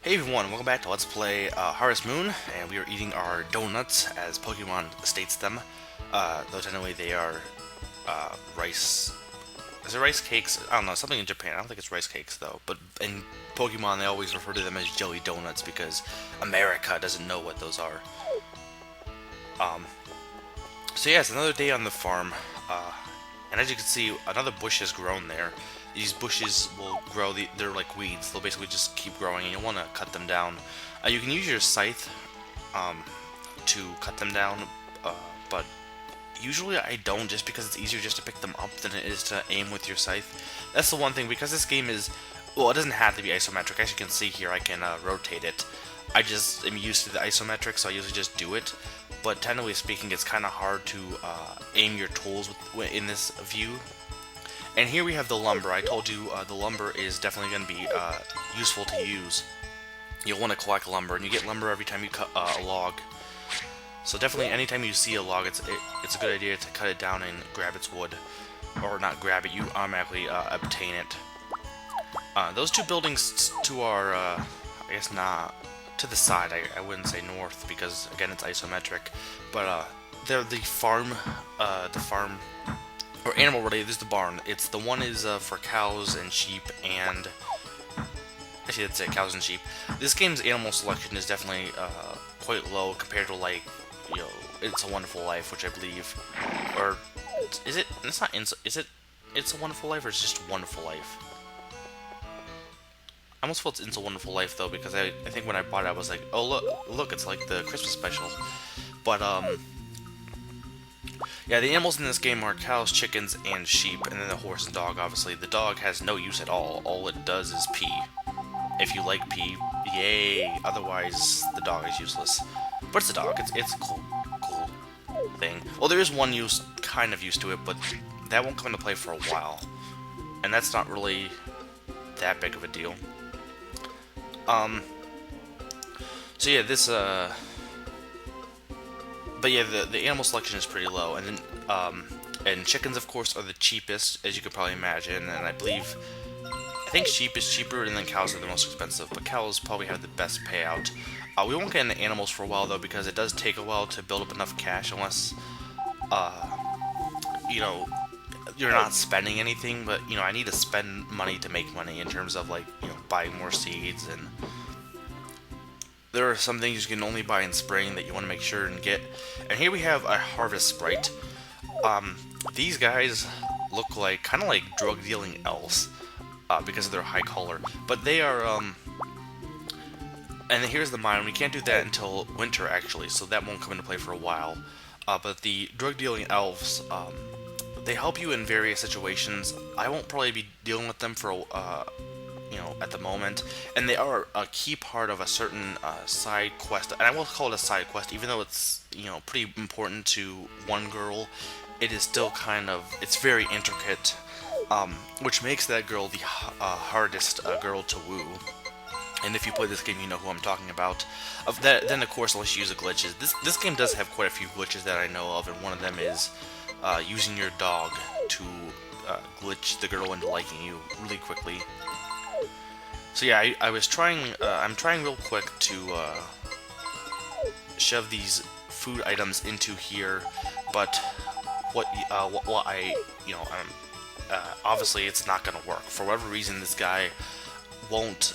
Hey everyone, welcome back to Let's Play Harvest Moon, and we are eating our donuts, as Pokemon states them. Though technically they are rice... Is it rice cakes? I don't know, something in Japan. I don't think it's rice cakes though. But in Pokemon they always refer to them as jelly donuts because America doesn't know what those are. So yeah, it's another day on the farm, and as you can see, another bush has grown there. These bushes will grow, they're like weeds, they'll basically just keep growing and you'll want to cut them down. You can use your scythe to cut them down, but usually I don't, just because it's easier just to pick them up than it is to aim with your scythe. That's the one thing, because this game is, well, it doesn't have to be isometric. As you can see here, I can rotate it. I just am used to the isometric, so I usually just do it. But technically speaking, it's kind of hard to aim your tools in this view. And here we have the lumber. I told you the lumber is definitely going to be useful to use. You'll want to collect lumber, and you get lumber every time you cut a log. So definitely, anytime you see a log, it's a good idea to cut it down and grab its wood, or not grab it. You automatically obtain it. Those two buildings to our, I guess not to the side. I wouldn't say north because again it's isometric, but they're the farm, or animal related. This is the barn. It's the one is for cows and sheep, and actually that's it, cows and sheep. This game's animal selection is definitely quite low compared to, like, you know, It's a Wonderful Life, which I believe, or is it? It's not. Is it? It's a Wonderful Life, or it's just Wonderful Life? I almost felt It's a Wonderful Life though, because I think when I bought it I was like, oh look, it's like the Christmas special. But yeah, the animals in this game are cows, chickens, and sheep, and then the horse and dog, obviously. The dog has no use at all. All it does is pee. If you like pee, yay. Otherwise, the dog is useless. But it's a dog. It's a cool thing. Well, there is one kind of use to it, but that won't come into play for a while. And that's not really that big of a deal. So yeah, this, but yeah, the animal selection is pretty low, and then, and chickens, of course, are the cheapest, as you could probably imagine, and I think sheep is cheaper, and then cows are the most expensive, but cows probably have the best payout. We won't get into animals for a while, though, because it does take a while to build up enough cash, unless, you know, you're not spending anything, but, you know, I need to spend money to make money in terms of, like, you know, buying more seeds, and there are some things you can only buy in spring that you want to make sure and get. And here we have a harvest sprite. These guys look like, kind of like drug-dealing elves, because of their high color, but they are, and here's the mine. We can't do that until winter, actually, so that won't come into play for a while. But the drug-dealing elves, they help you in various situations. I won't probably be dealing with them for, you know, at the moment, and they are a key part of a certain side quest, and I will call it a side quest, even though it's, you know, pretty important to one girl. It is still kind of, it's very intricate, which makes that girl the hardest girl to woo. And if you play this game, you know who I'm talking about. Then, of course, unless you use the glitches. This game does have quite a few glitches that I know of, and one of them is using your dog to glitch the girl into liking you really quickly. So yeah, I'm trying real quick to shove these food items into here, but what I, you know, obviously it's not gonna work. For whatever reason, this guy won't,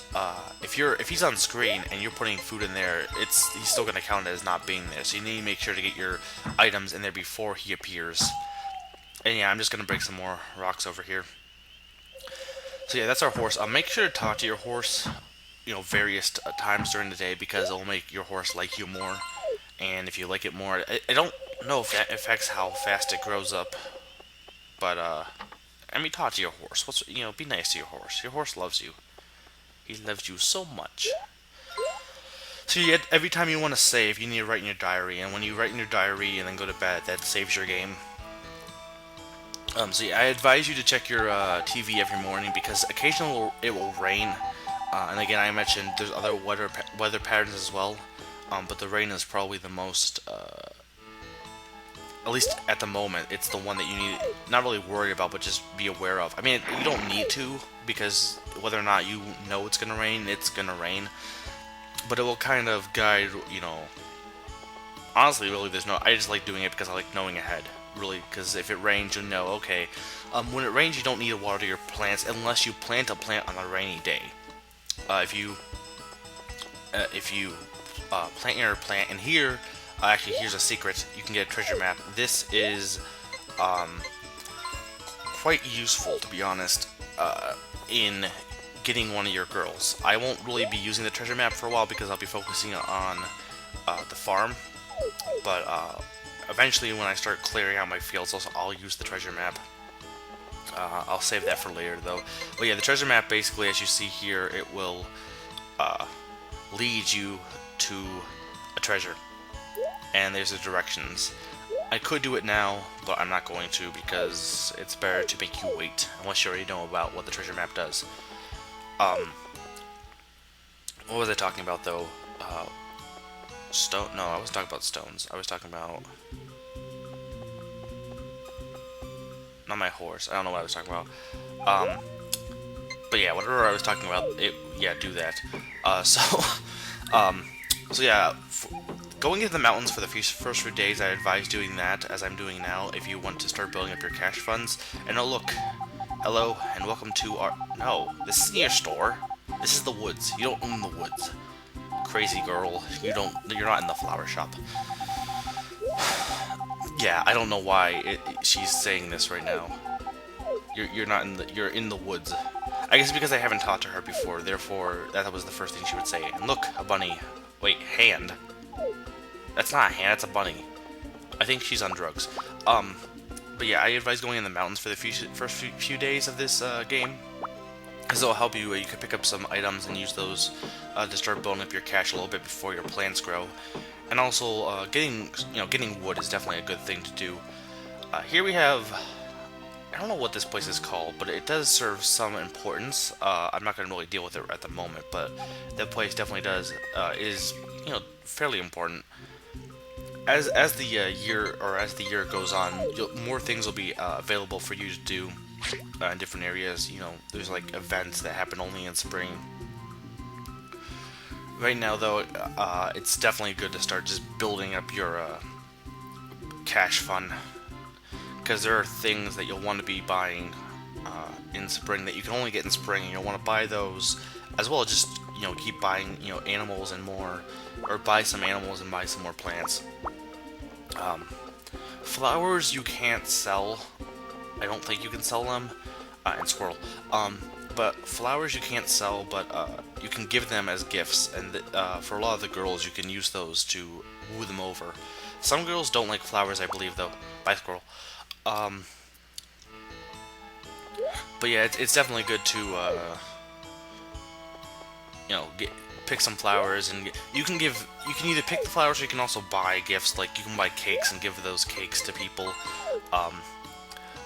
if he's on screen and you're putting food in there, he's still gonna count it as not being there, so you need to make sure to get your items in there before he appears. And yeah, I'm just gonna break some more rocks over here. So yeah, that's our horse. Make sure to talk to your horse, you know, various times during the day, because it'll make your horse like you more. And if you like it more, I don't know if that affects how fast it grows up, but I mean, talk to your horse. You know, be nice to your horse. Your horse loves you. He loves you so much. So you get, every time you want to save, you need to write in your diary, and when you write in your diary and then go to bed, that saves your game. So yeah, I advise you to check your TV every morning, because occasionally it will rain. And again, I mentioned there's other weather patterns as well. But the rain is probably the most, at least at the moment, it's the one that you need, not really worry about, but just be aware of. I mean, you don't need to, because whether or not you know it's gonna rain, but it will kind of guide, honestly, really, there's no, I just like doing it because I like knowing ahead, really, because if it rains, you know, okay, when it rains, you don't need to water your plants unless you plant a plant on a rainy day. If you plant your plant, and here, actually, here's a secret, you can get a treasure map. This is, quite useful, to be honest, in getting one of your girls. I won't really be using the treasure map for a while because I'll be focusing on the farm, but eventually when I start clearing out my fields, I'll use the treasure map. I'll save that for later, though. But yeah, the treasure map, basically, as you see here, it will lead you to a treasure, and there's the directions. I could do it now, but I'm not going to because it's better to make you wait, unless you already know about what the treasure map does. What was I talking about, though? Stone? No, I was talking about stones. I was talking about... Not my horse. I don't know what I was talking about. But yeah, whatever I was talking about, yeah, do that. So yeah, going into the mountains for the first few days, I advise doing that, as I'm doing now, if you want to start building up your cash funds. And oh look, hello, and welcome to our... No, this isn't your store. This is the woods. You don't own the woods. Crazy girl. You're not in the flower shop. Yeah, I don't know why she's saying this right now. You're not in the... You're in the woods. I guess because I haven't talked to her before, therefore that was the first thing she would say. And look, a bunny. Wait, hand. That's not a hand, that's a bunny. I think she's on drugs. But yeah, I advise going in the mountains for the first few days of this game, because it'll help you. You can pick up some items and use those to start building up your cash a little bit before your plants grow. And also, getting wood is definitely a good thing to do. Here we have... I don't know what this place is called, but it does serve some importance. I'm not going to really deal with it at the moment, but that place definitely does is fairly important. As the year goes on, more things will be available for you to do in different areas. There's like events that happen only in spring. Right now, though, it's definitely good to start just building up your cash fund, because there are things that you'll want to be buying in spring that you can only get in spring, and you'll want to buy those, as well as just keep buying animals and more, or buy some animals and buy some more plants. Flowers you can't sell. I don't think you can sell them. And squirrel. But flowers you can't sell, but you can give them as gifts, and for a lot of the girls you can use those to woo them over. Some girls don't like flowers, I believe, though. Bye, squirrel. But yeah, it's definitely good to pick some flowers, and you can either pick the flowers or you can also buy gifts. Like you can buy cakes and give those cakes to people.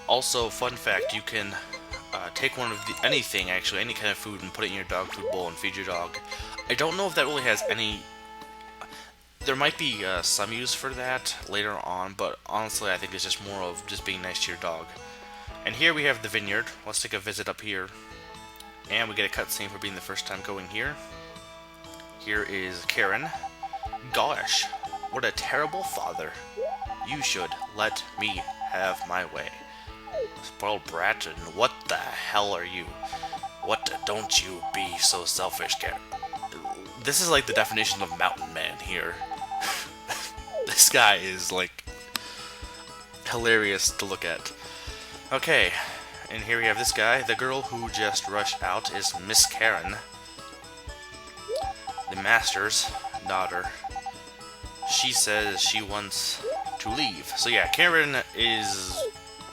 Also, fun fact, you can take anything, actually, any kind of food, and put it in your dog food bowl and feed your dog. I don't know if that really has any... There might be some use for that later on, but honestly I think it's just more of just being nice to your dog. And here we have the vineyard. Let's take a visit up here. And we get a cutscene for being the first time going here. Here is Karen. Gosh, what a terrible father. You should let me have my way. Spoiled brat, and what the hell are you? Don't you be so selfish, Karen. This is like the definition of mountain man here. This guy is like hilarious to look at. Okay, and here we have this guy. The girl who just rushed out is Miss Karen, the master's daughter. She says she wants to leave. So yeah, Karen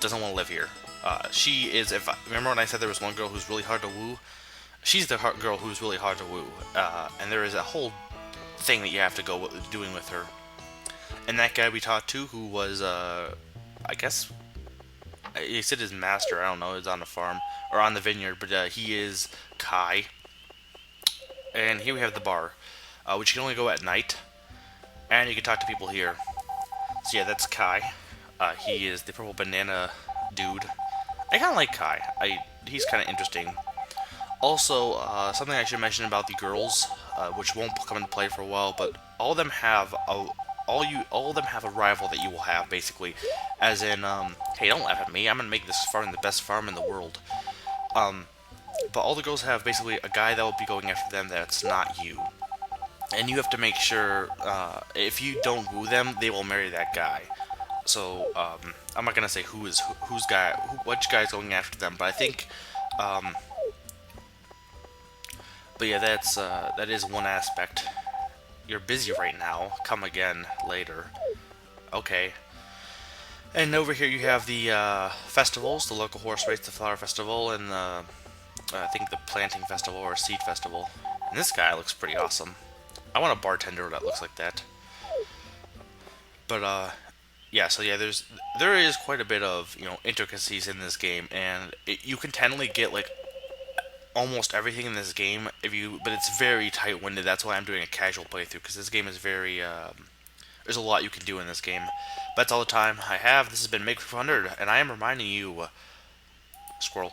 doesn't want to live here. She is, remember when I said there was one girl who's really hard to woo? She's the girl who's really hard to woo, and there is a whole thing that you have to go doing with her. And that guy we talked to, who was, I guess, he said his master, I don't know, is on the farm, or on the vineyard, but he is Kai. And here we have the bar, which you can only go at night, and you can talk to people here. So yeah, that's Kai. He is the purple banana dude. I kind of like Kai. He's kind of interesting. Also, something I should mention about the girls. which won't come into play for a while. But all of them have all of them have a rival that you will have basically, as in, hey, don't laugh at me. I'm gonna make this farm the best farm in the world. But all the girls have basically a guy that will be going after them that's not you. And you have to make sure, if you don't woo them, they will marry that guy. So, I'm not gonna say which guy's going after them, but I think, but yeah, that is one aspect. You're busy right now. Come again later. Okay. And over here you have the festivals, the local horse race, the flower festival, and I think the planting festival or seed festival. And this guy looks pretty awesome. I want a bartender that looks like that. But yeah, so yeah, there is quite a bit of intricacies in this game, and you can technically get like almost everything in this game but it's very tight-winded. That's why I'm doing a casual playthrough, because this game is very there's a lot you can do in this game. But that's all the time I have. This has been Make 500, and I am reminding you, squirrel.